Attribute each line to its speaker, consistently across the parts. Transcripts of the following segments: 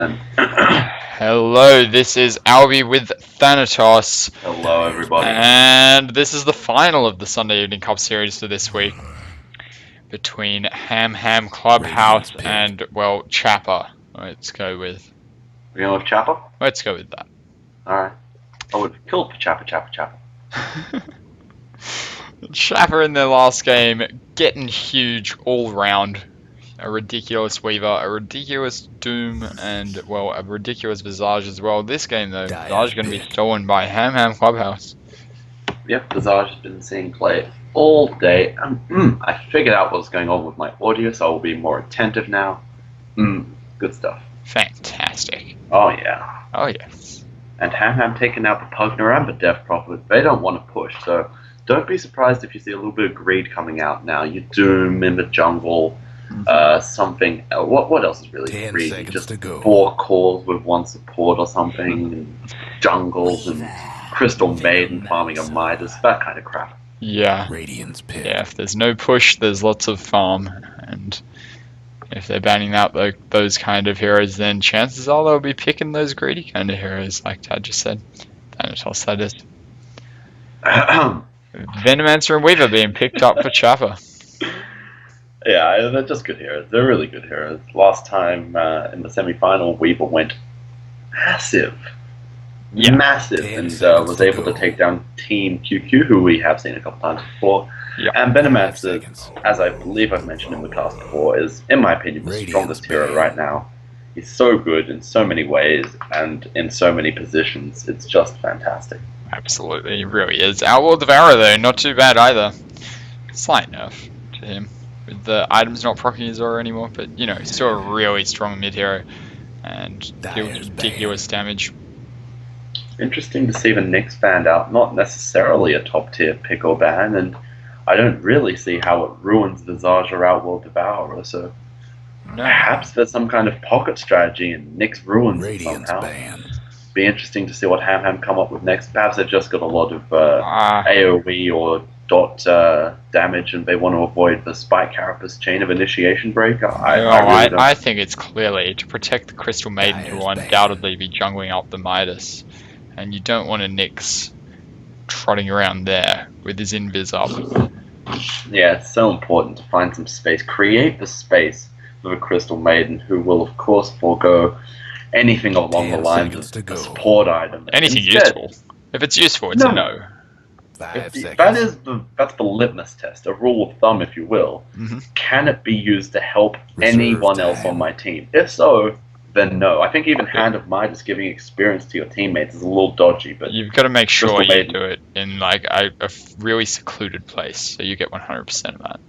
Speaker 1: Hello, this is Albie with Thanatos.
Speaker 2: Hello, everybody.
Speaker 1: And this is the final of the Sunday Evening Cup series for this week between HamHam Clubhouse and, well, CHAPA. Let's go with
Speaker 2: CHAPA?
Speaker 1: Let's go with that.
Speaker 2: Alright. I would kill for CHAPA.
Speaker 1: CHAPA in their last game, getting huge all round. A ridiculous Weaver, a ridiculous Doom, and, well, a ridiculous Visage as well. This game, though, Visage is going to be stolen by HamHam Clubhouse.
Speaker 2: Yep, Visage has been seeing play all day. I figured out what's going on with my audio, so I will be more attentive now. Good stuff.
Speaker 1: Fantastic.
Speaker 2: Oh, yeah.
Speaker 1: Oh, yes.
Speaker 2: And HamHam taking out the Pugner and the Def Prophet. They don't want to push, so don't be surprised if you see a little bit of greed coming out now. You Doom in the jungle. Something. What else is really greedy? Just 4 cores with 1 support or something, and jungles and Crystal Maiden farming a Midas, that kind of crap.
Speaker 1: Yeah.
Speaker 3: Radiant's Pit.
Speaker 1: Yeah, if there's no push, there's lots of farm, and if they're banning out those kind of heroes, then chances are they'll be picking those greedy kind of heroes, like Tad just said. Thanatos, that is. Venomancer and Weaver being picked up for CHAPA.
Speaker 2: Yeah, they're just good heroes. They're really good heroes. Last time in the semi-final, Weaver went massive.
Speaker 1: Yeah.
Speaker 2: Massive, and was able to take down Team QQ, who we have seen a couple times before.
Speaker 1: Yeah.
Speaker 2: And Venomancer, as I believe I've mentioned in the cast before, is, in my opinion, the strongest hero right now. He's so good in so many ways and in so many positions. It's just fantastic.
Speaker 1: Absolutely, he really is. Outlaw Devourer, though, not too bad either. Slight nerf to him, with the items not proccing his aura anymore, but, you know, he's still a really strong mid-hero, and deals ridiculous damage.
Speaker 2: Interesting to see the Nyx banned out, not necessarily a top-tier pick or ban, and I don't really see how it ruins Visage or Outlaw Devourer, so perhaps there's some kind of pocket strategy and Nyx ruins it somehow. Be interesting to see what HamHam come up with next. Perhaps they've just got a lot of AoE or dot damage, and they want to avoid the Spike Carapace chain of initiation break.
Speaker 1: I think it's clearly to protect the Crystal Maiden, who will undoubtedly be jungling up the Midas, and you don't want a Nyx trotting around there with his invis up.
Speaker 2: Yeah, it's so important to find some space. Create the space for the Crystal Maiden, who will, of course, forego anything along the lines of a support item.
Speaker 1: Anything useful. If it's useful, it's a no.
Speaker 2: That's the litmus test, a rule of thumb, if you will. Can it be used to help anyone else on my team? If so, then no. I think even Hand of Midas giving experience to your teammates is a little dodgy, but
Speaker 1: you've got to make sure you do it in like a really secluded place, so you get 100% of that.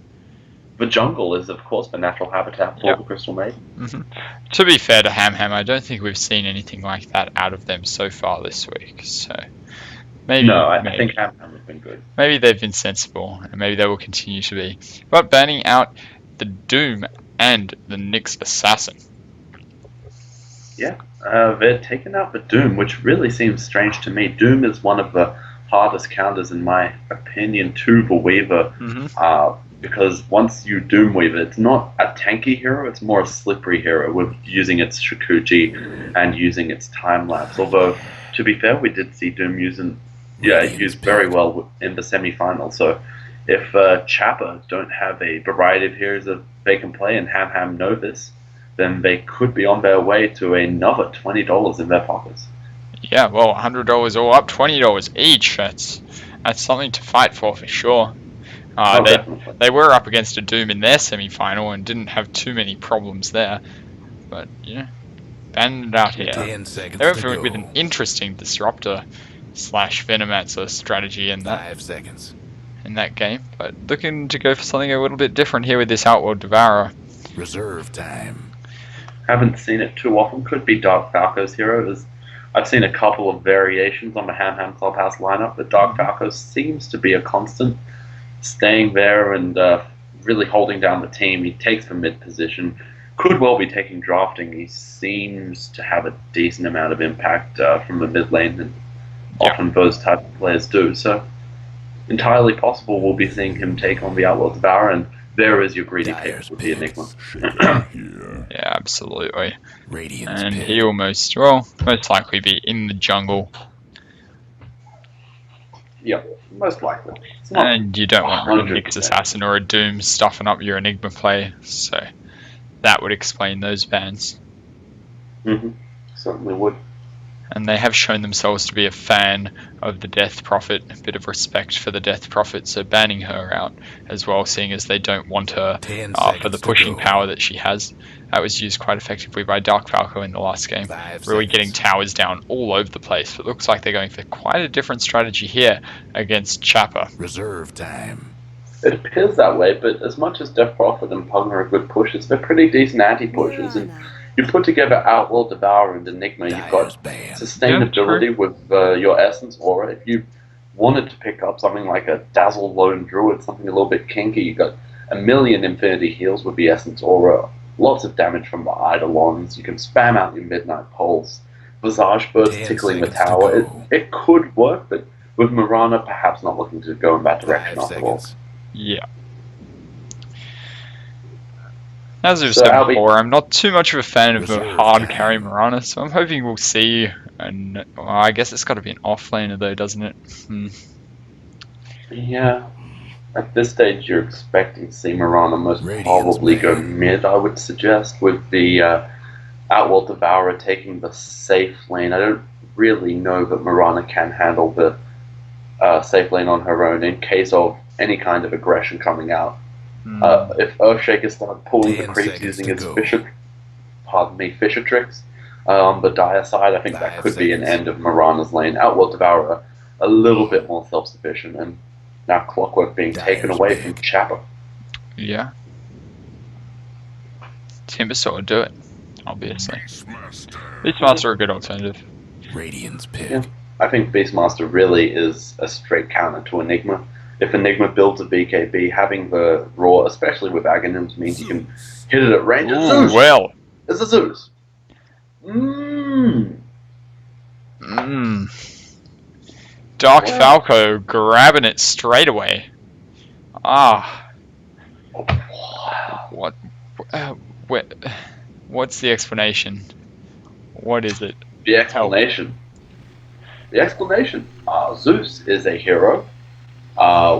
Speaker 2: The jungle is, of course, the natural habitat for the Crystal Maiden.
Speaker 1: To be fair to HamHam, I don't think we've seen anything like that out of them so far this week. So maybe
Speaker 2: I think HamHam has been good.
Speaker 1: Maybe they've been sensible, and maybe they will continue to be. But banning out the Doom and the Nyx Assassin.
Speaker 2: Yeah, they're taking out the Doom, which really seems strange to me. Doom is one of the hardest counters, in my opinion, to the Weaver. Because once you Doom Weaver, it's not a tanky hero, it's more a slippery hero with using its Shikuchi and using its time lapse. Although, to be fair, we did see Doom used very well in the semi-final. So if CHAPA don't have a variety of heroes that they can play, and HamHam know this, then they could be on their way to another $20 in their pockets.
Speaker 1: Yeah, well, $100 all up, $20 each. That's something to fight for sure. They were up against a Doom in their semi-final and didn't have too many problems there. But, banned it out here. They went with an interesting Disruptor / Venomancer strategy in that game. But looking to go for something a little bit different here with this Outlaw Devourer.
Speaker 3: Reserve time.
Speaker 2: Haven't seen it too often. Could be Dark Falco's hero. I've seen a couple of variations on the HamHam Clubhouse lineup, but Dark Falco seems to be a constant, staying there and really holding down the team. He takes the mid position, could well be taking drafting. He seems to have a decent amount of impact from the mid lane, and often those type of players do. So entirely possible we'll be seeing him take on the Outlaw Devourer, and there is your greedy pick
Speaker 3: Dyer's
Speaker 2: with the
Speaker 3: pick.
Speaker 2: Enigma.
Speaker 1: Yeah, absolutely.
Speaker 3: Radiant's
Speaker 1: And
Speaker 3: pick.
Speaker 1: he'll most likely be in the jungle.
Speaker 2: Yep, most likely. It's not
Speaker 1: And you don't want a Nyx
Speaker 2: 100%.
Speaker 1: Assassin or a Doom stuffing up your Enigma play, so that would explain those bans.
Speaker 2: Certainly would.
Speaker 1: And they have shown themselves to be a fan of the Death Prophet, a bit of respect for the Death Prophet, so banning her out as well, seeing as they don't want her
Speaker 3: 10
Speaker 1: for the
Speaker 3: seconds to
Speaker 1: pushing
Speaker 3: go.
Speaker 1: power that she has. That was used quite effectively by Dark Falco in the last game,
Speaker 3: 5
Speaker 1: really
Speaker 3: seconds.
Speaker 1: getting towers down all over the place. But it looks like they're going for quite a different strategy here against CHAPA.
Speaker 3: Reserve time.
Speaker 2: It appears that way, but as much as Death Prophet and Pugna are good pushes, they're pretty decent anti-pushes, and you put together Outworld Devourer and Enigma, you've got sustainability with your Essence Aura. If you wanted to pick up something like a Dazzle Lone Druid, something a little bit kinky, you got a million Infinity Heals with the Essence Aura, lots of damage from the Eidolons, you can spam out your Midnight Pulse, Visage Burst
Speaker 3: 10
Speaker 2: tickling the
Speaker 3: seconds to
Speaker 2: tower.
Speaker 3: go.
Speaker 2: It could work, but with Mirana perhaps not looking to go in that direction
Speaker 3: 5
Speaker 2: after all.
Speaker 3: seconds.
Speaker 1: Yeah. As I've
Speaker 2: So,
Speaker 1: said
Speaker 2: Albie-
Speaker 1: before, I'm not too much of a fan of the
Speaker 3: Reserve
Speaker 1: hard
Speaker 3: time.
Speaker 1: carry Mirana, so I'm hoping we'll see. And well, I guess it's got to be an offlaner though, doesn't it?
Speaker 2: Yeah. At this stage, you're expecting to see Mirana most
Speaker 3: Radiant's
Speaker 2: probably go
Speaker 3: man.
Speaker 2: mid, I would suggest, with the Outworld Devourer taking the safe lane. I don't really know that Mirana can handle the safe lane on her own in case of any kind of aggression coming out. If Earthshaker starts pulling the
Speaker 3: 10
Speaker 2: creeps
Speaker 3: seconds
Speaker 2: using
Speaker 3: to
Speaker 2: his
Speaker 3: go.
Speaker 2: Fisher tricks on the Dire side, I think that
Speaker 3: 5
Speaker 2: could be an
Speaker 3: seconds.
Speaker 2: end of Mirana's lane. Outworld Devourer a little bit more self-sufficient, and now Clockwork being taken
Speaker 3: Dyer's
Speaker 2: away
Speaker 3: pick.
Speaker 2: from CHAPA.
Speaker 1: Yeah. Timbersaw would do it, obviously. Beastmaster are a good alternative.
Speaker 3: Radiant's pick.
Speaker 2: Yeah. I think Beastmaster really is a straight counter to Enigma. If Enigma builds a BKB, having the Raw, especially with Aghanims, means you can hit it at range. It's
Speaker 1: Ooh,
Speaker 2: Zeus!
Speaker 1: well.
Speaker 2: It's a Zeus!
Speaker 1: Dark
Speaker 2: Well.
Speaker 1: Falco grabbing it straight away. What? What's the explanation? What is it?
Speaker 2: The explanation. Zeus is a hero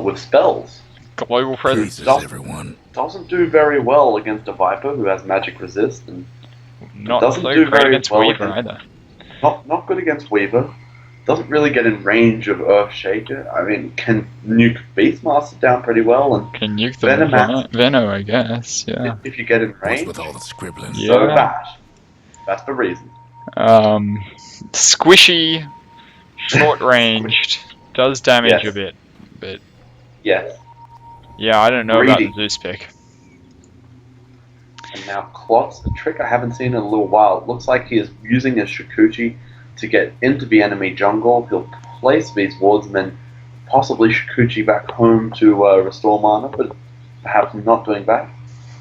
Speaker 2: with spells.
Speaker 1: Global presence.
Speaker 3: Places, everyone.
Speaker 2: Doesn't do very well against a Viper who has magic resist, and
Speaker 1: Not
Speaker 2: doesn't
Speaker 1: so
Speaker 2: do
Speaker 1: great
Speaker 2: very
Speaker 1: against
Speaker 2: well
Speaker 1: Weaver
Speaker 2: against-
Speaker 1: either.
Speaker 2: not good against Weaver. Doesn't really get in range of Earthshaker. I mean, can nuke Beastmaster down pretty well, and
Speaker 1: Can nuke them with Veno, I guess. Yeah.
Speaker 2: if you get in
Speaker 3: What's
Speaker 2: range,
Speaker 3: with all the scribbling?
Speaker 1: Yeah.
Speaker 2: so bad. That's the reason.
Speaker 1: Squishy, short ranged, does damage
Speaker 2: Yes.
Speaker 1: a bit, but
Speaker 2: Yes.
Speaker 1: yeah, I don't know about
Speaker 2: Greedy.
Speaker 1: the Zeus pick.
Speaker 2: And now Klotz, a trick I haven't seen in a little while. It looks like he is using a Shikuchi to get into the enemy jungle. He'll place these wards and then possibly Shikuchi back home to restore mana, but perhaps not doing that.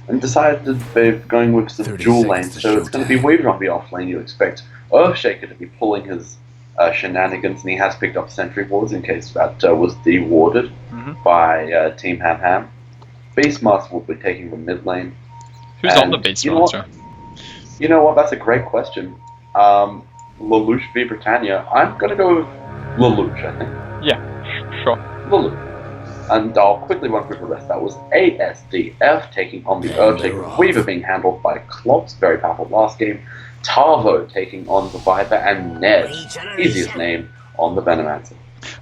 Speaker 2: And decided that they're going with some
Speaker 3: 30
Speaker 2: dual
Speaker 3: seconds
Speaker 2: lanes,
Speaker 3: to
Speaker 2: so it's going to be
Speaker 3: showtime.
Speaker 2: Weaver on the off lane. You expect Earthshaker to be pulling his shenanigans, and he has picked up sentry wards in case that was dewarded by Team HamHam. Beastmaster will be taking the mid lane.
Speaker 1: Who's on the
Speaker 2: And you know what?
Speaker 1: Beastmaster?
Speaker 2: You know what? That's a great question. Lelouch v Britannia. I'm going to go with Lelouch, I think.
Speaker 1: Yeah, sure.
Speaker 2: Lelouch. And I'll quickly run through the rest. That was ASDF taking on the
Speaker 3: And they're
Speaker 2: Earthshaker.
Speaker 3: off.
Speaker 2: Weaver being handled by Klotz, very powerful last game. Tarvo taking on the Viper, and Ned, easiest name, on the Venomancer.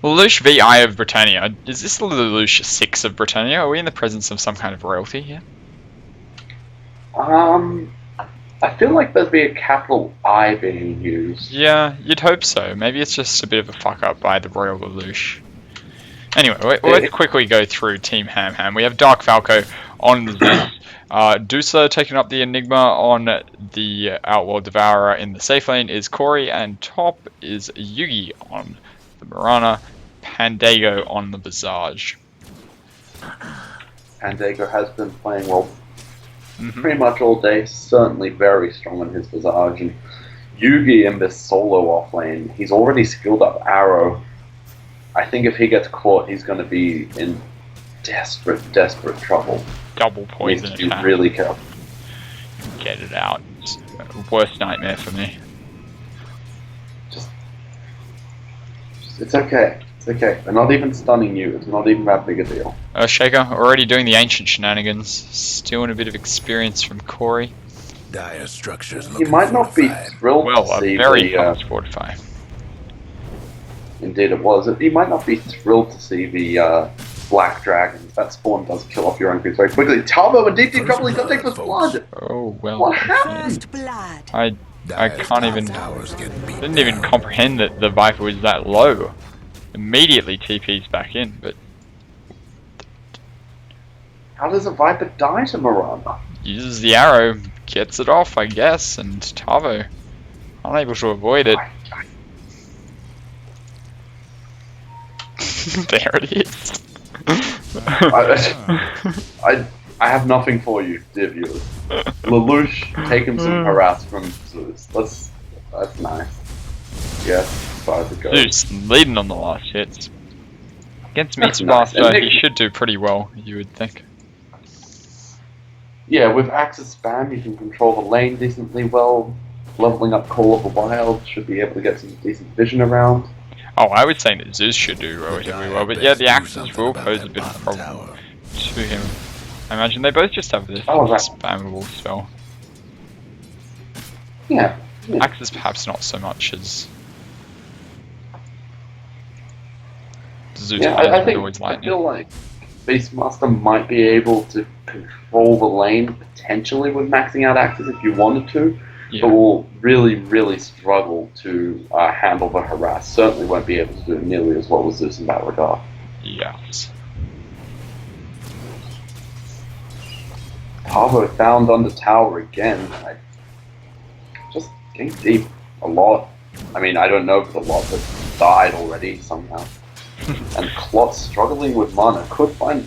Speaker 1: Lelouch v Eye of Britannia. Is this the Lelouch 6 of Britannia? Are we in the presence of some kind of royalty here?
Speaker 2: I feel like there'd be a capital I being used.
Speaker 1: Yeah, you'd hope so. Maybe it's just a bit of a fuck up by the Royal Lelouch. Anyway, let's quickly go through Team HamHam. We have Dark Falco on the Dusa taking up the Enigma. On the Outworld Devourer in the safe lane is Corey, and top is Yugi on the Mirana, Pandago on the Visage.
Speaker 2: Pandago has been playing well pretty much all day, certainly very strong on his Visage, and Yugi in this solo offlane, he's already skilled up Arrow. I think if he gets caught, he's going to be in desperate trouble.
Speaker 1: Double
Speaker 2: Needs
Speaker 1: poison
Speaker 2: to be
Speaker 1: attack.
Speaker 2: really careful.
Speaker 1: Get it out. It's worst nightmare for me.
Speaker 2: It's okay. It's okay. They're not even stunning you. It's not even that big a deal.
Speaker 1: Shaker, already doing the ancient shenanigans. Stealing a bit of experience from Corey.
Speaker 3: Dire structures
Speaker 2: He
Speaker 3: looking
Speaker 2: might not be
Speaker 3: fortified.
Speaker 2: thrilled
Speaker 1: Well,
Speaker 2: to
Speaker 1: a
Speaker 2: see
Speaker 1: very
Speaker 2: the...
Speaker 1: fast fortify.
Speaker 2: Indeed it was. He might not be thrilled to see the black dragons. That spawn does kill off your own creeps very quickly. Talbo in deep trouble. He's going to take this blood.
Speaker 1: Oh, well.
Speaker 2: What happened?
Speaker 4: First blood.
Speaker 1: I
Speaker 3: Dire's
Speaker 1: can't
Speaker 3: top
Speaker 1: even...
Speaker 3: towers getting beat
Speaker 1: Didn't even
Speaker 3: down.
Speaker 1: comprehend that the Viper was that low. Immediately TP's back in, but
Speaker 2: How does a Viper die to Miranda?
Speaker 1: uses the arrow, gets it off, I guess, and Tavo unable to avoid it. There it is.
Speaker 2: I have nothing for you, dear viewers. Lelouch taking some harass from Zeus. That's nice. Yes, as far as it goes.
Speaker 1: Zeus leading on the last hits. Against
Speaker 2: That's
Speaker 1: Meat
Speaker 2: nice.
Speaker 1: Blaster,
Speaker 2: And
Speaker 1: he should do pretty well, you would think.
Speaker 2: Yeah, with Axis Spam, you can control the lane decently well. Leveling up Call of the Wild should be able to get some decent vision around.
Speaker 1: Oh, I would say that Zeus should do relatively well, but yeah, the Axes will pose a bit of a problem
Speaker 3: Tower.
Speaker 1: to him. I imagine they both just have this
Speaker 2: Oh, right.
Speaker 1: spammable spell.
Speaker 2: Yeah.
Speaker 1: Axes perhaps not so much as Zeus
Speaker 2: Yeah,
Speaker 1: would
Speaker 2: I think
Speaker 1: always
Speaker 2: I
Speaker 1: lightning.
Speaker 2: feel like Beastmaster might be able to control the lane potentially with maxing out Axis if you wanted to,
Speaker 1: Yeah.
Speaker 2: but will really struggle to handle the harass. Certainly won't be able to do it nearly as well as Zeus in that regard.
Speaker 1: Yes.
Speaker 2: Pavo found under tower again. Just getting deep a lot. I mean, I don't know if it's a lot, but died already somehow. And Clot struggling with mana could find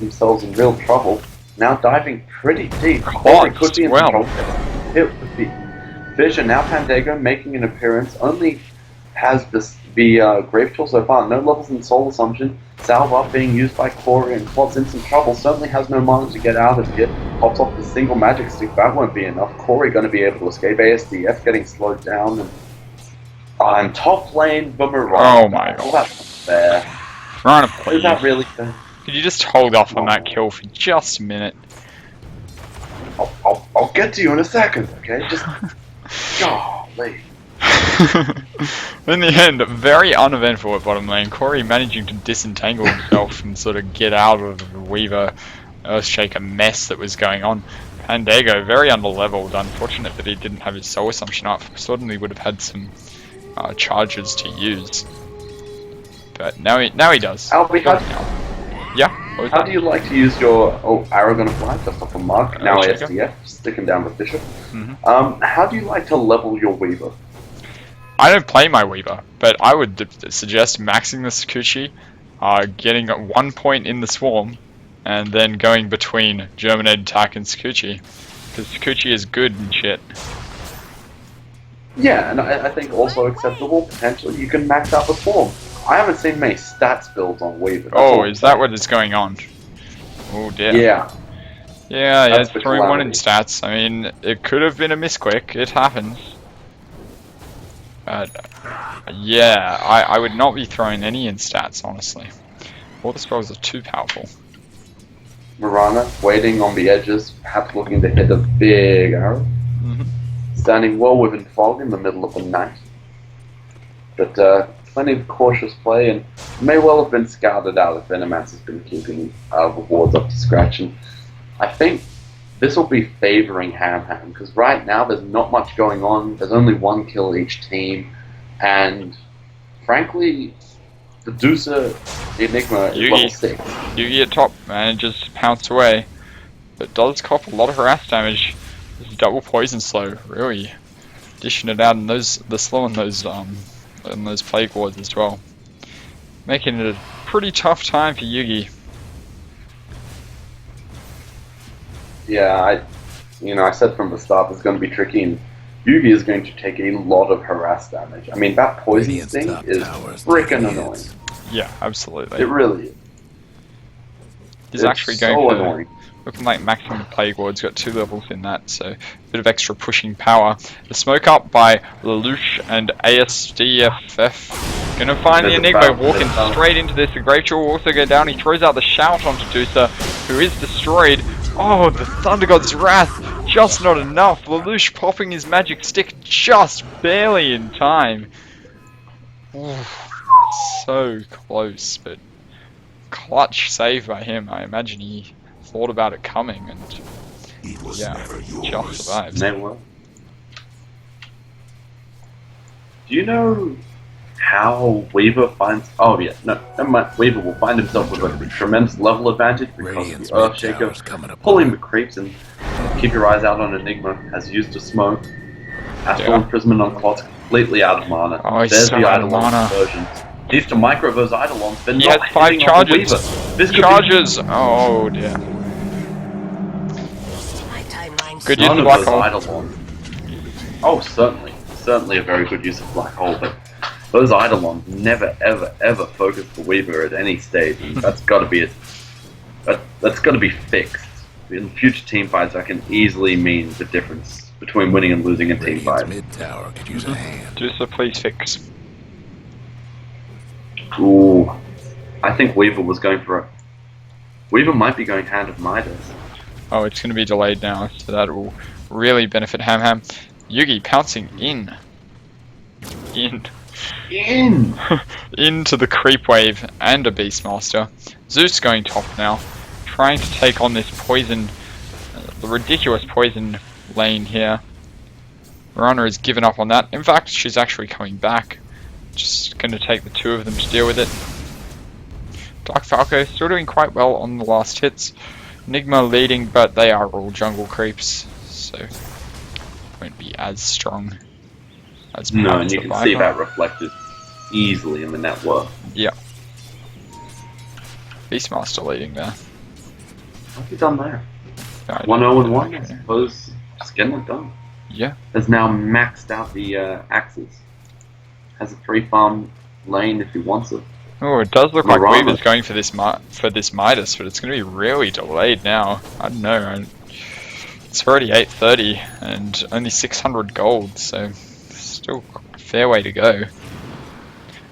Speaker 2: themselves in real trouble. Now diving pretty deep.
Speaker 1: Clot,
Speaker 2: could be in
Speaker 1: well.
Speaker 2: trouble. Hit with the vision. Now Pandego making an appearance. Only has the Grave Tool so far. No levels in Soul Assumption. Salve up being used by Corey, and Clot's in some trouble. Certainly has no mana to get out of here. Pops off the single magic stick. That won't be enough. Corey going to be able to escape. ASDF getting slowed down. And top lane, Boomerang.
Speaker 1: Oh my god.
Speaker 2: Well, that's not fair.
Speaker 1: Rana,
Speaker 2: Is
Speaker 1: please.
Speaker 2: that really fair?
Speaker 1: Could you just hold off on that kill for just a minute?
Speaker 2: I'll get to you in a second, okay? Just... golly.
Speaker 1: In the end, very uneventful at bottom lane. Corey managing to disentangle himself and sort of get out of the Weaver Earthshaker mess that was going on. Pandego, very underleveled. Unfortunate that he didn't have his Soul Assumption up. Certainly would have had some charges to use. But now he does.
Speaker 2: Albie,
Speaker 1: Yeah? What was
Speaker 2: how
Speaker 1: that?
Speaker 2: do you like to use your... Oh, arrow gonna fly, just off a mark. Now
Speaker 1: Checker.
Speaker 2: SDF, sticking down the Bishop.
Speaker 1: Mhm.
Speaker 2: How do you like to level your Weaver?
Speaker 1: I don't play my Weaver, but I would suggest maxing the Sakuchi, getting at 1 point in the Swarm, and then going between Germinate Attack and Sakuchi. Because Sakuchi is good and shit.
Speaker 2: Yeah, and I think also acceptable, potentially, you can max out the Swarm. I haven't seen many stats builds on Weaver. That's all
Speaker 1: Oh,
Speaker 2: I'm
Speaker 1: is that
Speaker 2: saying.
Speaker 1: what is going on? Oh dear.
Speaker 2: Yeah.
Speaker 1: Yeah,
Speaker 2: That's the
Speaker 1: throwing one in
Speaker 2: calamity.
Speaker 1: stats. I mean, it could have been a misquick. It happens. But, yeah, I would not be throwing any in stats, honestly. All the spells are too powerful.
Speaker 2: Mirana, waiting on the edges, perhaps looking to hit a big arrow.
Speaker 1: Mhm.
Speaker 2: Standing well within fog in the middle of the night. But plenty of cautious play, and may well have been scouted out if Venomax has been keeping the wards up to scratch. And I think this will be favouring HamHam, because right now there's not much going on. There's only one kill each team, and frankly, the Deucer, the Enigma, is
Speaker 1: Yugi.
Speaker 2: level 6.
Speaker 1: Yugi at top manages to pounce away, but does cop a lot of harass damage. This double poison slow, really dishing it out, and the slow on those plague wards as well, making it a pretty tough time for Yugi.
Speaker 2: Yeah, I said from the start it's going to be tricky, and Yugi is going to take a lot of harass damage. I mean, that poison
Speaker 3: Radiant's
Speaker 2: thing
Speaker 3: top
Speaker 2: is
Speaker 3: tower's
Speaker 2: freaking
Speaker 3: taking
Speaker 2: annoying.
Speaker 3: hits.
Speaker 1: Yeah, absolutely.
Speaker 2: It really is.
Speaker 1: He's actually going
Speaker 2: so
Speaker 1: for
Speaker 2: annoying.
Speaker 1: looking like maximum plague ward's got 2 levels in that, so a bit of extra pushing power. The smoke up by Lelouch and ASDFF. Gonna find the Enigma walking straight into this. The Grave Jewel will also go down. He throws out the shout onto Dusa, who is destroyed. Oh, the Thunder God's Wrath, just not enough. Lelouch popping his magic stick just barely in time. Oof, so close, but clutch save by him. I imagine he thought about it coming and yeah, just survived.
Speaker 2: Never. Do you know how Weaver finds... Oh yeah, no, never mind. Weaver will find himself with a tremendous level advantage because of the Earthshaker pulling the creeps, and keep your eyes out on Enigma, has used a smoke. Astral Imprisonment on Clot's completely out of mana.
Speaker 1: Oh, he's
Speaker 2: There's
Speaker 1: so
Speaker 2: the
Speaker 1: out of
Speaker 2: Eidolon
Speaker 1: mana.
Speaker 2: version. Needs to micro those Eidolons, but
Speaker 1: He
Speaker 2: not
Speaker 1: has 5
Speaker 2: hitting on the
Speaker 1: charges.
Speaker 2: Weaver. This could
Speaker 1: Charges! Oh dear. Good use
Speaker 2: None
Speaker 1: of
Speaker 2: of
Speaker 1: Black
Speaker 2: those
Speaker 1: Hole.
Speaker 2: Eidolons. Oh, certainly. Certainly a very good use of Black Hole, but those Eidolons never, ever, ever focus the Weaver at any stage, and that's got to be that's got to be fixed. In future team fights, that can easily mean the difference between winning and losing a team fight.
Speaker 3: Mid tower could use a hand.
Speaker 1: Dusa, please fix.
Speaker 2: Ooh, I think Weaver was going for a... Weaver might be going Hand of Midas.
Speaker 1: Oh, it's going to be delayed now, so that will really benefit HamHam. Yugi pouncing in. Into the creep wave and a Beastmaster. Zeus going top now, trying to take on this poison, the ridiculous poison lane here. Mirana has given up on that. In fact, she's actually coming back. Just going to take the 2 of them to deal with it. Dark Falco still doing quite well on the last hits. Enigma leading, but they are all jungle creeps, so won't be as strong as
Speaker 2: No, and you can see that reflected easily in the network.
Speaker 1: Yeah. Beastmaster leading there.
Speaker 2: What's he done there? 1-0-1, I suppose. Just getting it done.
Speaker 1: Yeah.
Speaker 2: Has now maxed out the axes. Has a 3-farm lane if he wants it.
Speaker 1: Oh, it does look like
Speaker 2: Mirana.
Speaker 1: Weaver's going for this Midas, but it's going to be really delayed now. I don't know. It's already 8:30 and only 600 gold, so still a fair way to go.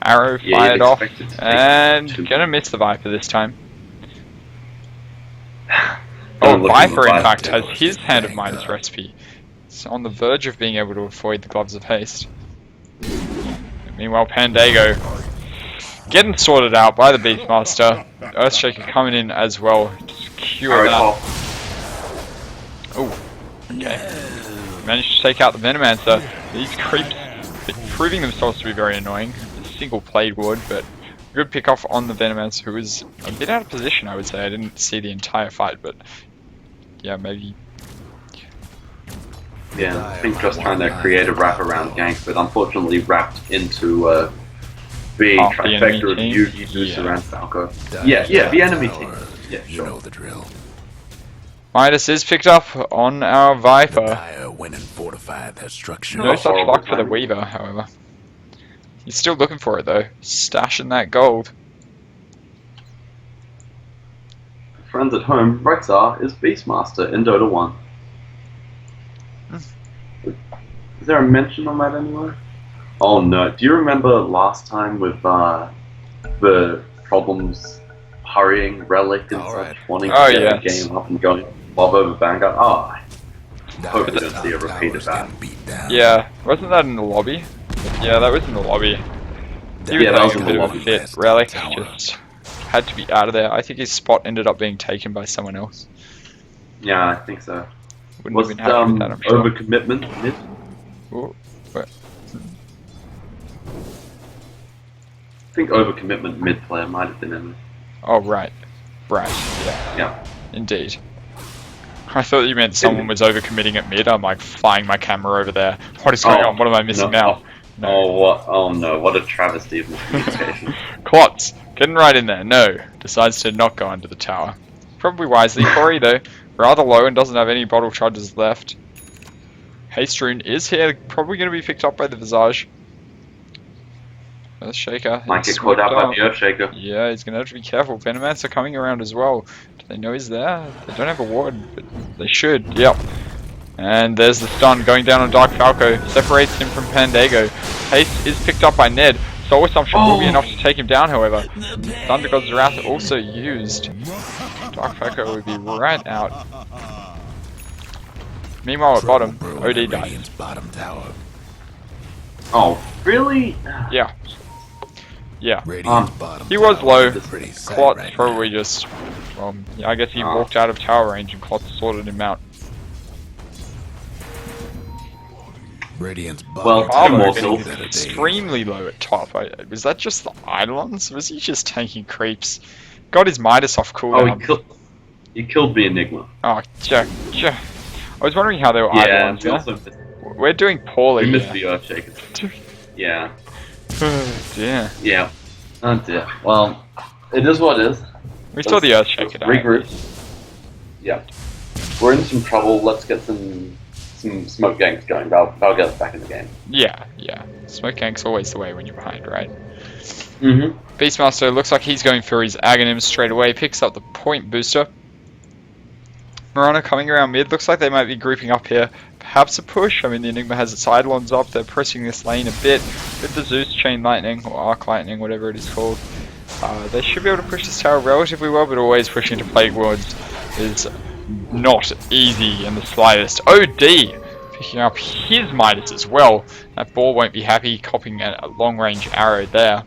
Speaker 1: Arrow fired off, and gonna miss the Viper this time. Oh, Viper in fact has his Hand of Midas recipe. It's on the verge of being able to avoid the Gloves of Haste. Meanwhile, Pandago getting sorted out by the Beastmaster. Earthshaker coming in as well to secure that. Oh, okay. Managed to take out the Venomancer. These creeps proving themselves to be very annoying. A single Plague Ward, but good pick off on the Venomancer, who was a bit out of position, I would say. I didn't see the entire fight, but yeah, maybe.
Speaker 2: Yeah, I think just trying to create a wraparound gank, but unfortunately wrapped into the trifecta of Yugi, Zeus, and Falco. Yeah, the enemy team. Yeah,
Speaker 3: You know the drill.
Speaker 1: Midas is picked up on our Viper.
Speaker 3: Dire went and fortified their structure.
Speaker 1: No such luck for the Weaver, however. He's still looking for it though, stashing that gold.
Speaker 2: Friends at home, Rexar is Beastmaster in Dota 1. Is there a mention on that anywhere? Oh no, do you remember last time with the problems hurrying Relic and such, wanting to get the game up and going, Bob over Vanguard? Oh, I hope we don't see a repeat of that.
Speaker 1: Yeah, wasn't that in the lobby? Yeah, that was in the lobby. He was
Speaker 2: that was
Speaker 1: having
Speaker 2: in
Speaker 1: a
Speaker 2: the
Speaker 1: bit of a
Speaker 2: lobby.
Speaker 1: fit. Relic just had to be out of there. I think his spot ended up being taken by someone else.
Speaker 2: Yeah, I think so.
Speaker 1: Wouldn't
Speaker 2: Was
Speaker 1: have been happy with that, I'm sure.
Speaker 2: overcommitment mid?
Speaker 1: Ooh, what?
Speaker 2: I think overcommitment mid player might have been in there.
Speaker 1: Oh, right. Right, yeah.
Speaker 2: Yeah.
Speaker 1: Indeed. I thought you meant someone was overcommitting at mid. I'm like flying my camera over there. What is going on? What am I missing now? No.
Speaker 2: Oh, what? Oh no! What a travesty of miscommunication.
Speaker 1: Klotz, getting right in there. No, decides to not go under the tower. Probably wisely. Corey though, rather low and doesn't have any bottle charges left. Haste Rune is here, probably going to be picked up by the Visage. Earthshaker.
Speaker 2: Might get caught out by the Earthshaker.
Speaker 1: Yeah, he's gonna have to be careful. Venomancer coming around as well. Do they know he's there? They don't have a ward, but they should. Yep. And there's the stun going down on Dark Falco. Separates him from Pandago. Haste is picked up by Ned. Soul Assumption will be enough to take him down, however. Thunder God's Wrath also used. Dark Falco would be right out. Meanwhile at bottom, OD died.
Speaker 3: Bottom tower.
Speaker 2: Oh, really?
Speaker 1: Yeah. Yeah.
Speaker 3: Bottom
Speaker 1: He was low.
Speaker 3: Clot
Speaker 1: Klotz probably just... Well, yeah, I guess he walked out of tower range and Klotz sorted him out.
Speaker 3: Radiant's
Speaker 2: well,
Speaker 1: Armor getting extremely low at top. Was that just the Eidolons? Was he just tanking creeps? Got his Midas off cooldown.
Speaker 2: Oh, he killed the Enigma.
Speaker 1: Oh, I was wondering how they were Eidolons.
Speaker 2: Yeah,
Speaker 1: we're doing poorly.
Speaker 2: We missed the Earthshaker. Yeah.
Speaker 1: Oh dear.
Speaker 2: Yeah. Oh dear. Well, it is what it is.
Speaker 1: We saw the Earthshaker die.
Speaker 2: Regroup. Yeah. We're in some trouble. Let's get some smoke ganks going. That'll get us back in the game.
Speaker 1: Yeah, yeah. Smoke gank's always the way when you're behind, right?
Speaker 2: Mm-hmm.
Speaker 1: Beastmaster looks like he's going for his Aghanim straight away. Picks up the point booster. Mirana coming around mid. Looks like they might be grouping up here. Perhaps a push. I mean, the Enigma has its Eidolons up. They're pressing this lane a bit with the Zeus Chain Lightning, or Arc Lightning, whatever it is called. They should be able to push this tower relatively well, but always pushing to Plague Wards is not easy in the slightest. OD picking up his Midas as well. That ball won't be happy, copping a long-range arrow there.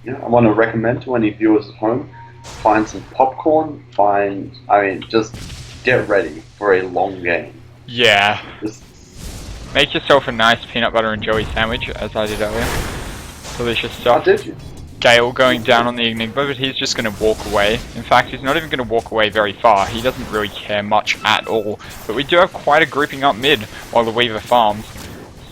Speaker 2: Yeah, I want to recommend to any viewers at home, find some popcorn, just get ready for a long game.
Speaker 1: Yeah. Make yourself a nice peanut butter and jelly sandwich, as I did earlier. Delicious stuff.
Speaker 2: How did you?
Speaker 1: Gale going down on the Enigma, but he's just going to walk away. In fact, he's not even going to walk away very far. He doesn't really care much at all. But we do have quite a grouping up mid while the Weaver farms.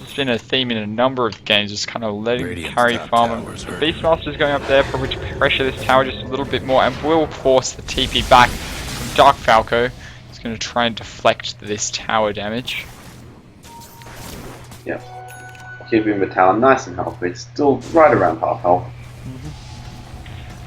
Speaker 1: It's been a theme in a number of games, just kind of letting the carry farm. The Beastmaster's going up there, probably to pressure this tower just a little bit more, and will force the TP back from Dark Falco. He's going to try and deflect this tower damage.
Speaker 2: Yeah. Keeping the tower nice and healthy, still right around half health.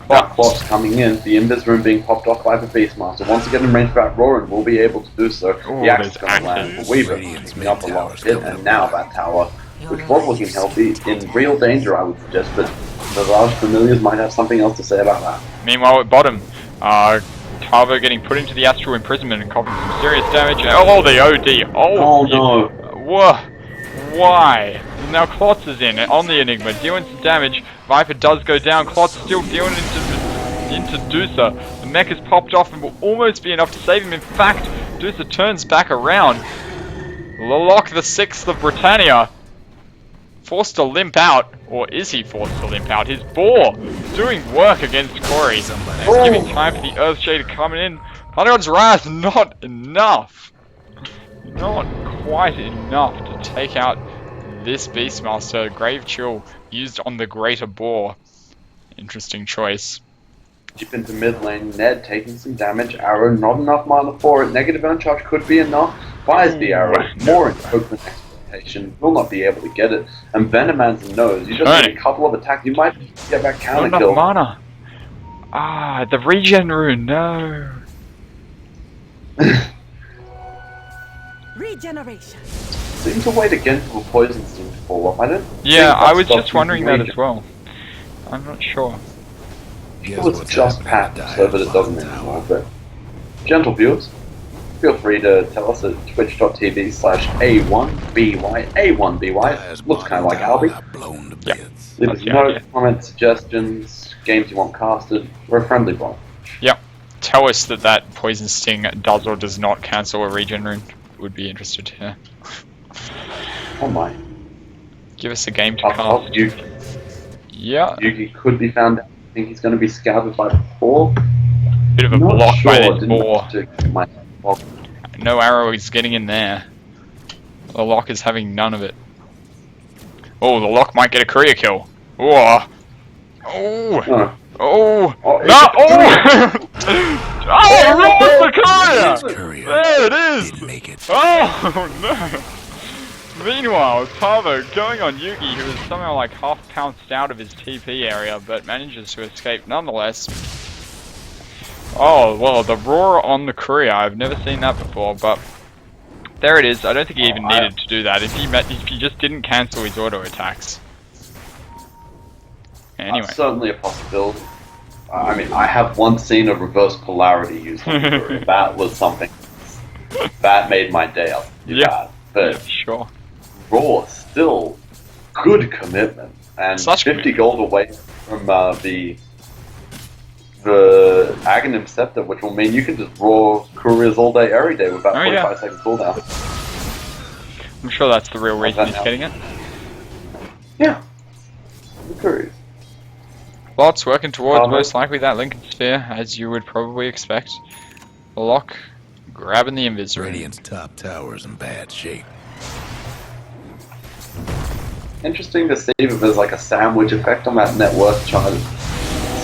Speaker 2: That Klotz coming in, the Invis room being popped off by the Beastmaster. Once again in range of that Roaring will be able to do so. The axe is going to land for Weaver, picking up a lot of hit, and now that tower, which was looking healthy, in real danger I would suggest, but the large familiars might have something else to say about that.
Speaker 1: Meanwhile at bottom, Tavo getting put into the Astral Imprisonment and copying some serious damage. Oh, the OD!
Speaker 2: Oh no!
Speaker 1: Whoa! Why? Now Klotz is in on the Enigma, dealing some damage. Viper does go down. Klotz still dealing into Dusa. The mech is popped off and will almost be enough to save him. In fact, Dusa turns back around. Loloc the 6th of Britannia forced to limp out, or is he forced to limp out? His boar doing work against Corey. And giving time for the Earthshaker coming in. Thunder God's Wrath, not enough. Not quite enough to take out this Beastmaster. Grave Chill used on the Greater Boar. Interesting choice.
Speaker 2: Deep into mid lane, Ned taking some damage. Arrow, not enough mana for it. Negative uncharge could be enough. Fires the arrow. More in open exploitation. Will not be able to get it. And Venomancer knows. You just need a couple of attacks. You might get that counter kill.
Speaker 1: Not enough mana. The regen rune. No.
Speaker 4: Regeneration.
Speaker 2: Seems to wait again for the poison sting to fall off. I don't.
Speaker 1: Yeah, I was just wondering that as well. I'm not sure.
Speaker 2: It was just packed so that it doesn't anymore. But gentle viewers, feel free to tell us at twitch.tv/A1BY. A1BY looks kind of like Albie.
Speaker 1: Yep.
Speaker 2: Leave us notes, comments, suggestions, games you want casted. We're a friendly bunch.
Speaker 1: Yep. Tell us that poison sting does or does not cancel a regen rune. Would be interested to hear.
Speaker 2: Oh my.
Speaker 1: Give us a game to cast.
Speaker 2: Yuki.
Speaker 1: Yeah.
Speaker 2: Yuki could be found out. I think he's going to be scouted by the boar.
Speaker 1: Bit of a block by this boar.
Speaker 2: My
Speaker 1: No arrow is getting in there. The lock is having none of it. Oh, the lock might get a career kill. Oh. Oh. Oh. Oh. No. Oh. Oh, lost the courier! There it is!
Speaker 3: Didn't make it.
Speaker 1: Oh, no! Meanwhile, Tavo going on Yugi, who is somehow like half pounced out of his TP area, but manages to escape nonetheless. Oh, well, the roar on the courier, I've never seen that before, but there it is. I don't think he even needed to do that if he just didn't cancel his auto attacks. Anyway.
Speaker 2: That's certainly a possibility. I mean, I have once seen a reverse polarity used on the courier. That was something that made my day up.
Speaker 1: Yeah.
Speaker 2: But
Speaker 1: yeah, sure.
Speaker 2: Raw, still good commitment, and
Speaker 1: Such
Speaker 2: 50
Speaker 1: commitment.
Speaker 2: gold away from the Aghanim Scepter, which will mean you can just raw couriers all day, every day with about 45 seconds cooldown.
Speaker 1: I'm sure that's the real reason he's getting it.
Speaker 2: Yeah, the couriers.
Speaker 1: Lots working towards most likely that Lincoln Sphere, as you would probably expect. Lock, grabbing the invis ring.
Speaker 3: Radiant's top tower's in bad shape.
Speaker 2: Interesting to see if there's like a sandwich effect on that net worth chart. It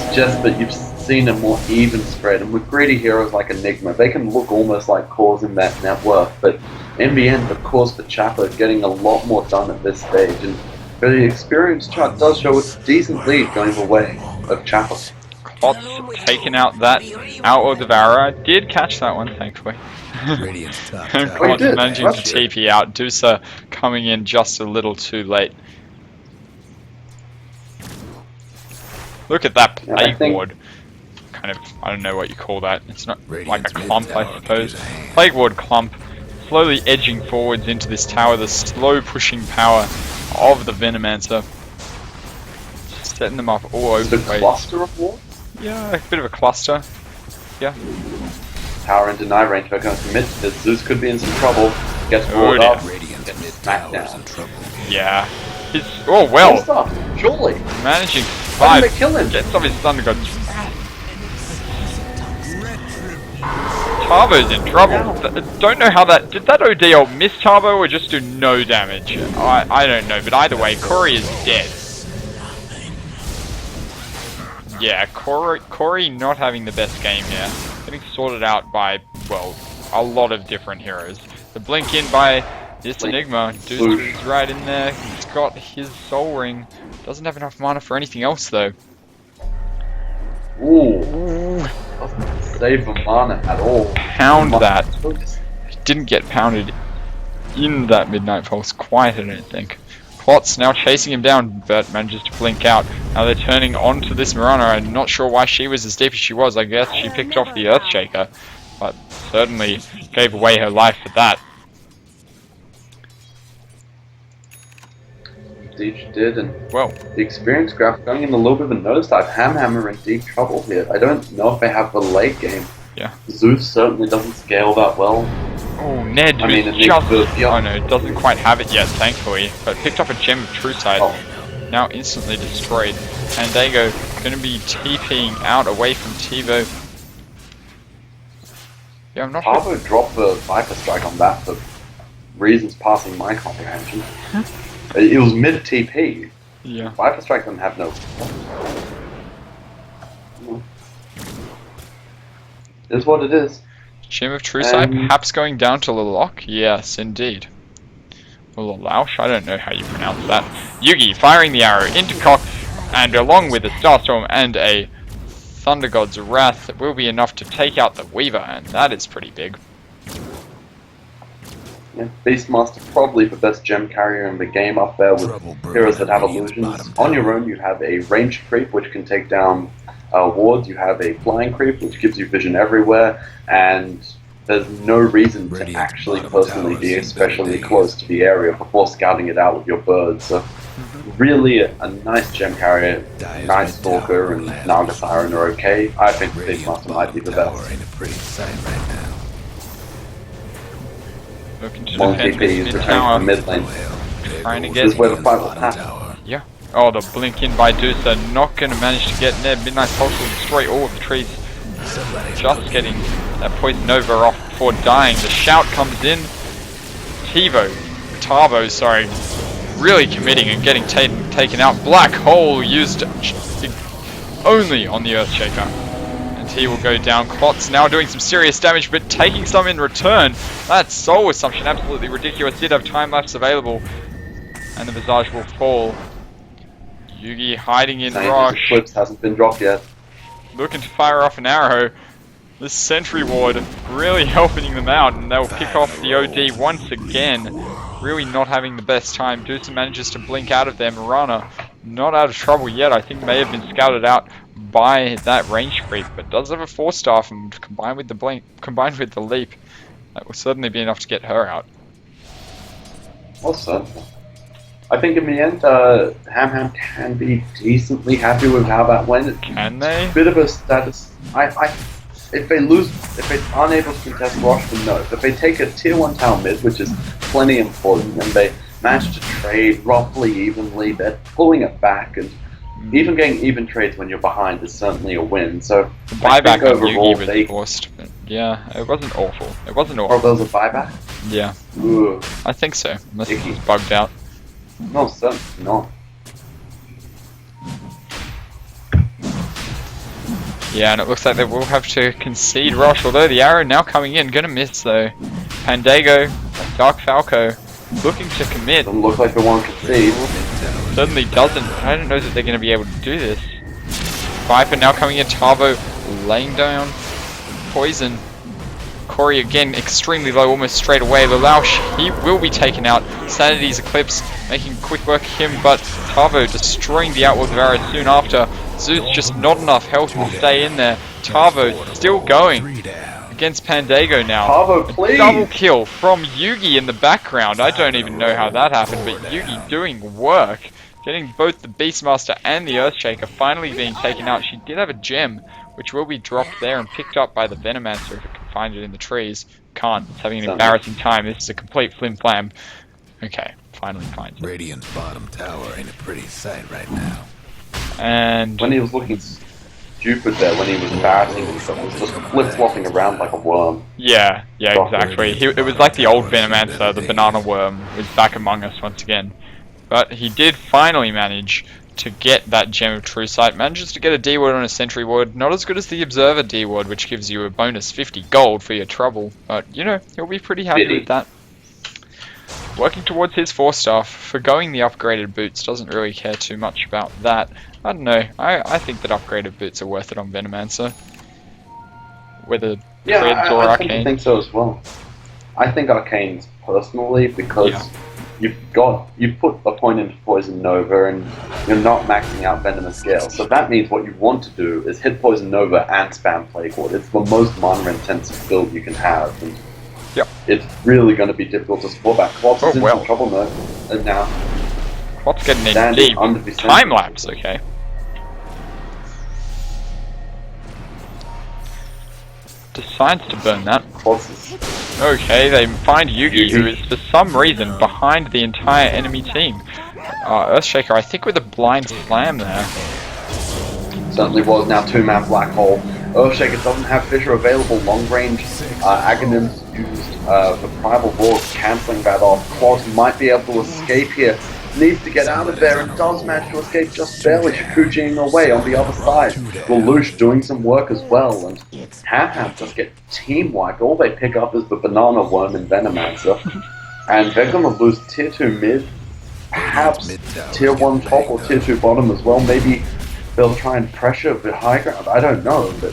Speaker 2: suggests that you've seen a more even spread, and with greedy heroes like Enigma, they can look almost like cause in that net worth, but in the end, the cause for CHAPA is getting a lot more done at this stage, and the experience chart does show a decent lead going the way of CHAPA.
Speaker 1: Klotz taking out that Outlaw Devourer. Did catch that one, thankfully.
Speaker 3: Radiant's top
Speaker 1: And
Speaker 3: tower.
Speaker 1: Klotz
Speaker 3: is in
Speaker 1: managing
Speaker 3: bad
Speaker 1: to
Speaker 3: shape.
Speaker 1: TP out. Dusa coming in just a little too late. Look at that
Speaker 2: Yeah, I
Speaker 1: plague
Speaker 2: think-
Speaker 1: ward. Kind of, I don't know what you call that. It's not
Speaker 3: Radiant's
Speaker 1: like a clump, I
Speaker 3: mid-tower could
Speaker 1: suppose.
Speaker 3: use a hand.
Speaker 1: Plague ward clump. Slowly edging forwards into this tower. The slow pushing power of the Venomancer. Setting them up all over
Speaker 2: The
Speaker 1: the place.
Speaker 2: cluster of wards?
Speaker 1: Yeah, a bit of a cluster. Yeah.
Speaker 2: Tower in deny range, they're going to commit to this. Zeus could be in some trouble. Gets
Speaker 1: Oh,
Speaker 2: rolled
Speaker 1: dear.
Speaker 2: up.
Speaker 3: Radiant's
Speaker 2: Gets
Speaker 3: mid
Speaker 2: smacked
Speaker 3: tower's
Speaker 2: down.
Speaker 3: in trouble.
Speaker 1: Yeah. He's, oh
Speaker 2: Good
Speaker 1: well,
Speaker 2: stuff. Surely.
Speaker 1: managing to
Speaker 2: How did
Speaker 1: survive.
Speaker 2: they kill him?
Speaker 1: Gets off his Thunder God's wrath. Tarbo's in trouble. Don't know how that... Did that OD ult miss Tarbo or just do no damage? I don't know, but either way, Corey is dead. Yeah, Corey not having the best game here. Getting sorted out by, well, a lot of different heroes. The blink in by this Enigma. Dude is right in there. He's got his Soul Ring. Doesn't have enough mana for anything else, though.
Speaker 2: Ooh. Doesn't save the mana at all.
Speaker 1: Pound that. He didn't get pounded in that Midnight Pulse quite, I don't think. Klotz now chasing him down, but manages to blink out. Now they're turning onto this Mirana. I'm not sure why she was as deep as she was. I guess she picked off the Earthshaker, but certainly gave away her life for that.
Speaker 2: Indeed she did, and
Speaker 1: Well,
Speaker 2: the experience graph going in a little bit of a nosedive. HamHam are in deep trouble here. I don't know if they have the late game.
Speaker 1: Yeah.
Speaker 2: Zeus certainly doesn't scale that well.
Speaker 1: oh, Ned
Speaker 2: I mean,
Speaker 1: was
Speaker 2: it needs
Speaker 1: just...
Speaker 2: to- yeah.
Speaker 1: Oh no, doesn't quite have it yet, thankfully, but picked up a Gem of True Sight.
Speaker 2: Oh.
Speaker 1: Now instantly destroyed. And Dago going to be TPing out away from TiVo. Yeah, I'm not sure.
Speaker 2: Pavo dropped the Viper Strike on that for reasons passing my comprehension. It was mid TP.
Speaker 1: Yeah.
Speaker 2: Viper Strike doesn't have no. It is what it is.
Speaker 1: Gem of True Sight perhaps going down to Lalok? Yes, indeed. Or Lalaush? I don't know how you pronounce that. Yugi firing the arrow into Cock, and along with a Starstorm and a Thunder God's Wrath, it will be enough to take out the Weaver, and that is pretty big.
Speaker 2: Yeah, Beastmaster probably the best gem carrier in the game up there with
Speaker 3: Trouble brewing
Speaker 2: heroes that
Speaker 3: at
Speaker 2: have
Speaker 3: Radiant's
Speaker 2: illusions.
Speaker 3: bottom
Speaker 2: On your
Speaker 3: tower.
Speaker 2: own, you have a ranged creep which can take down wards. You have a flying creep which gives you vision everywhere, and there's no reason to
Speaker 3: Radiant's
Speaker 2: actually
Speaker 3: bottom
Speaker 2: personally
Speaker 3: tower
Speaker 2: be
Speaker 3: is in better
Speaker 2: especially
Speaker 3: days.
Speaker 2: close to the area before scouting it out with your birds. So really a nice gem carrier.
Speaker 3: Dire's
Speaker 2: Night
Speaker 3: mid
Speaker 2: Stalker
Speaker 3: tower
Speaker 2: and
Speaker 3: last
Speaker 2: Naga Siren are okay. I think
Speaker 3: Radiant's
Speaker 2: Beastmaster might be
Speaker 3: bottom
Speaker 2: the
Speaker 3: tower
Speaker 2: best.
Speaker 3: ain't a pretty sight right now.
Speaker 1: Looking to
Speaker 2: One
Speaker 1: defend
Speaker 2: TP
Speaker 1: this
Speaker 2: is
Speaker 1: mid
Speaker 2: returning
Speaker 1: tower.
Speaker 2: from mid lane.
Speaker 3: Oh, hell. There
Speaker 1: Trying to
Speaker 3: goes
Speaker 1: get-
Speaker 2: This is where the
Speaker 3: Radiant's
Speaker 2: fight will
Speaker 3: bottom
Speaker 2: happen.
Speaker 3: tower.
Speaker 1: Yeah. Oh, the blink in by Dusa, not going to manage to get Ned. Midnight Pulse will destroy all of the trees.
Speaker 3: Somebody's
Speaker 1: Just getting that Poison Nova off before dying. The shout comes in. Tarbo, sorry, really committing and getting taken out. Black Hole used only on the Earthshaker. And TNT will go down. Klotz now doing some serious damage, but taking some in return. That soul assumption, absolutely ridiculous. Did have time lapse available, and the Visage will fall. Yugi hiding in Rosh.
Speaker 2: Eclipse hasn't been dropped yet.
Speaker 1: Looking to fire off an arrow. This sentry ward really helping them out, and they'll pick off the OD once again. Really not having the best time. Dusa manages to blink out of there. Mirana not out of trouble yet. I think may have been scouted out by that range creep, but does have a 4-star, and combined with the blink, combined with the leap, that will certainly be enough to get her out.
Speaker 2: Well said. I think in the end, HamHam can be decently happy with how that went.
Speaker 1: Can they?
Speaker 2: Bit of a status. If they lose, if they're unable to contest Rosh, then no. If they take a tier 1 town mid, which is plenty important, and they manage to trade roughly evenly, they're pulling it back, and even getting even trades when you're behind is certainly a win. So
Speaker 1: the buyback on
Speaker 2: overall,
Speaker 1: Yugi was forced, but yeah, it wasn't awful. It wasn't
Speaker 2: Oh,
Speaker 1: awful.
Speaker 2: there was a buyback?
Speaker 1: Yeah,
Speaker 2: Ugh.
Speaker 1: I think so. Unless it was bugged out.
Speaker 2: No, certainly not.
Speaker 1: Yeah, and it looks like they will have to concede Rosh, although the arrow now coming in, gonna miss though. Pandago, Dark Falco, looking to commit.
Speaker 2: Doesn't look like they want to concede.
Speaker 1: Certainly doesn't. I don't know that they're gonna be able to do this. Viper now coming in, Tavo laying down poison. Corey again extremely low, almost straight away. Lelouch, he will be taken out. Sanity's Eclipse making quick work of him, but Tavo destroying the Outlaws of Arrow soon after. Zeus just not enough health to stay in there. Tavo still going against Pandago now.
Speaker 2: Tavo, please!
Speaker 1: Double kill from Yugi in the background. I don't even know how that happened, but Yugi doing work. Getting both the Beastmaster and the Earthshaker finally being taken out. She did have a gem, which will be dropped there and picked up by the Venomancer if it can find it in the trees. Can't. It's having an embarrassing time. This is a complete flim-flam. Okay, finally finds it.
Speaker 3: Radiant's bottom tower ain't a pretty sight right now.
Speaker 1: And
Speaker 2: when he was looking stupid there, when he was embarrassing himself, he was just flip-flopping around like a worm.
Speaker 1: yeah, exactly. It was like the old Venomancer, the banana worm, was back among us once again. But he did finally manage to get that Gem of True Sight. Manages to get a D ward on a Sentry ward. Not as good as the Observer D ward, which gives you a bonus 50 gold for your trouble. But, you know, he'll be pretty happy with that. Working towards his 4-star, forgoing the upgraded boots, doesn't really care too much about that. I don't know, I think that upgraded boots are worth it on Venomancer. Whether Creds or Arcane.
Speaker 2: I think so as well. I think Arcanes personally, because you've put a point into Poison Nova and you're not maxing out Venomous Gale. So that means what you want to do is hit Poison Nova and spam Plague Ward. It's the most mana intensive build you can have. And it's really going to be difficult to support that. Klotz is in some trouble now.
Speaker 1: Klotz getting in deep. Time lapse, okay. Decides to burn that. Okay, they find Yugi, who is for some reason behind the entire enemy team. Earthshaker, I think with a blind slam there.
Speaker 2: Certainly was. Now 2-man black hole. Earthshaker doesn't have Fissure available. Long range Aghanims used the Primal Roar, cancelling that off. Klotz might be able to escape here. Needs to get out of there and does manage to escape just barely, Shakujiing away on the other side. Lelouch doing some work as well, and HamHam just get team wiped. All they pick up is the Banana Worm and Venomancer, and they're going to lose tier 2 mid, perhaps tier 1 top or tier 2 bottom as well. Maybe they'll try and pressure the high ground. I don't know, but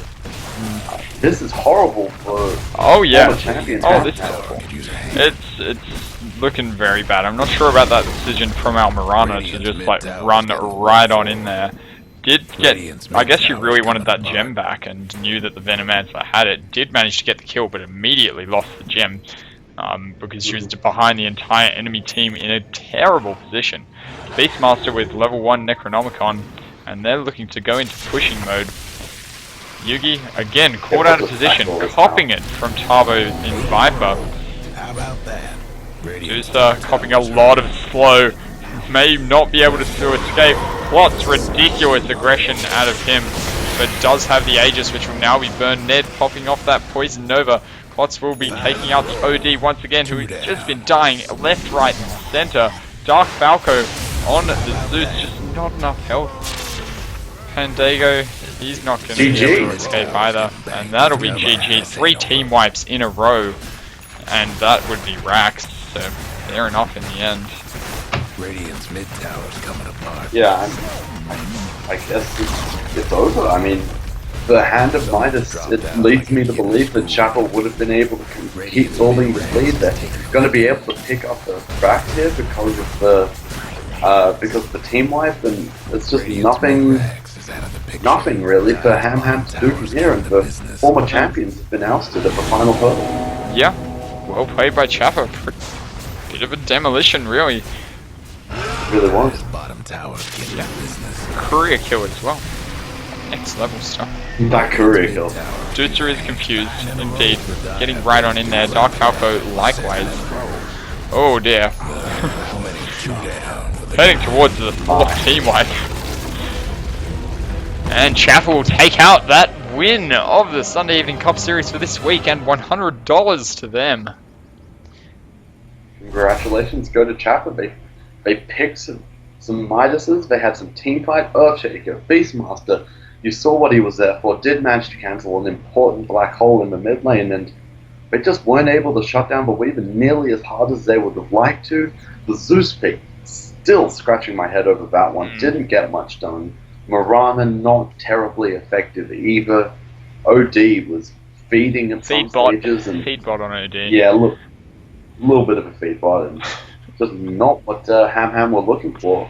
Speaker 2: this is horrible for the champions.
Speaker 1: Oh, this is awful. It's looking very bad. I'm not sure about that decision from Almirana to just like run right on in there. I guess she really wanted that gem back and knew that the Venomancer had it. Did manage to get the kill, but immediately lost the gem because she was behind the entire enemy team in a terrible position. Beastmaster with level 1 Necronomicon, and they're looking to go into pushing mode. Yugi again caught out of position, copping it from Tavo in Viper.
Speaker 3: How about that?
Speaker 1: Dusa copping a lot of slow, may not be able to escape. Klotz ridiculous aggression out of him, but does have the Aegis, which will now be burned. Ned popping off that Poison Nova. Klotz will be taking out the OD once again, who has just been dying left, right, and center. Dark Falco on the Zeus, just not enough health. Pandago He's not going to be able to escape either. And that'll be GG. 3 team wipes in a row. And that would be Rax. So fair enough in the end.
Speaker 3: Radiant's mid tower's coming apart.
Speaker 2: Yeah, I guess it's over. I mean, the hand of Midas, it leads me to believe that CHAPA would have been able to keep building the lead. They're going to be able to pick up the back here because of the team wipe, and it's just nothing really for HamHam to do from here, and the former champions have been ousted at the final hurdle.
Speaker 1: Yeah, well played by CHAPA. Bit of a demolition, really.
Speaker 2: It really was.
Speaker 3: Bottom tower,
Speaker 1: yeah. Courier kill as well. Next level stuff.
Speaker 2: That courier kill.
Speaker 1: Dutra is confused, indeed. Getting right on in there. Dark Falco likewise. Oh dear. Heading towards the 4th team wipe. And CHAPA will take out that win of the Sunday Evening Cup Series for this week, and $100 to them.
Speaker 2: Congratulations go to CHAPA. They picked some Midases, they had some team fight, Earthshaker, Beastmaster. You saw what he was there for, did manage to cancel an important black hole in the mid lane, and they just weren't able to shut down the Weaver nearly as hard as they would have liked to. The Zeus pick, still scratching my head over that one, didn't get much done. Mirana, not terribly effective either. OD was feeding at some stages.
Speaker 1: Feed bot on OD.
Speaker 2: Yeah, look, a little bit of a feed bot, and just not what HamHam were looking for.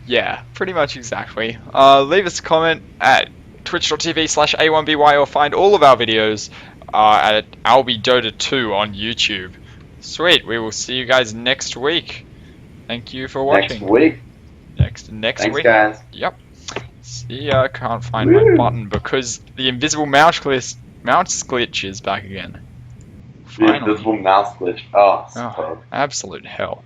Speaker 1: Yeah, pretty much exactly. Leave us a comment at twitch.tv/A1BY or find all of our videos at AlbiDota2 on YouTube. Sweet, we will see you guys next week. Thank you for watching.
Speaker 2: Next week?
Speaker 1: Next
Speaker 2: Thanks,
Speaker 1: week.
Speaker 2: Guys.
Speaker 1: Yep. See ya, can't find my button because the invisible mouse glitch is back again.
Speaker 2: The invisible mouse glitch. Oh,
Speaker 1: absolute hell.